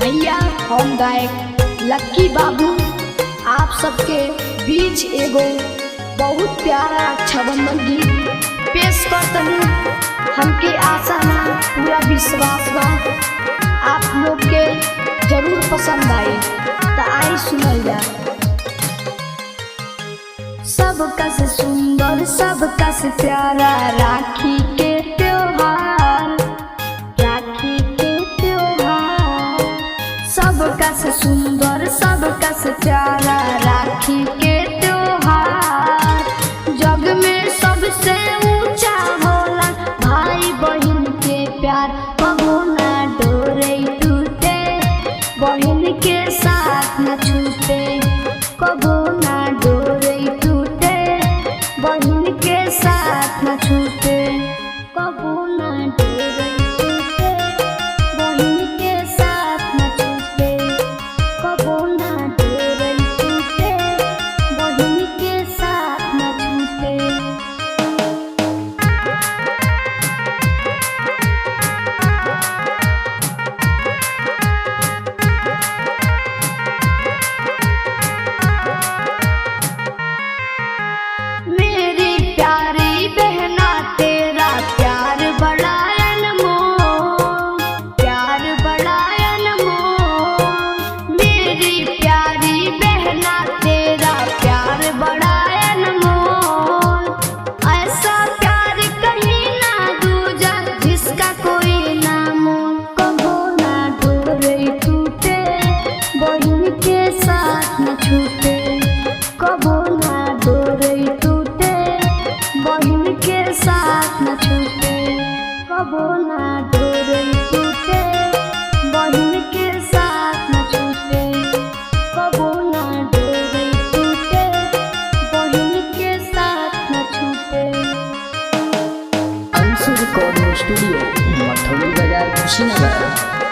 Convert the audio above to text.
भैया हम गायक लक्की बाबू आप सबके बीच एगो बहुत प्यारा रक्षाबंधन गीत पेश करतनी। हमके आशा ना पूरा विश्वास बा आप लोग के जरूर पसंद आई, तो आई सुनल जा। सबका से सुंदर सबका से प्यारा राखी के त्योहार, राखी के त्योहार। सबका से सुंदर सबका से प्यारा राखी के त्योहार। जग में सबसे ऊंचा होला भाई बहन के प्यार। कबो ना डोरे टूटे बहन के साथ न छूटे, कबो ना डोरे टूटे बहन के साथ न छूटे, कबो ना डोरे टूटे बहन के साथ न छूटे, कबो ना डोरे टूटे बहन के साथ न छूटे। मेरी प्यारी बहना तेरा प्यार बड़ा अनमोल, प्यार बड़ा अनमोल। मेरी प्यारी बहना तेरा प्यार बड़ा अनमोल। ऐसा प्यार कहीं ना दूजा जिसका कोई ना मोल। कबो ना डोरे टूटे बहन के साथ न छूटे, कबो ना डोरे टूटे बहन के साथ न छूटे, कबो ना डोरे टूटे बहन के साथ न छूटे, कबो ना डोरे टूटे बहन के साथ न छूटे। अंशु रिकॉर्डिंग स्टूडियो, मथुरा बाजार, कुशीनगर।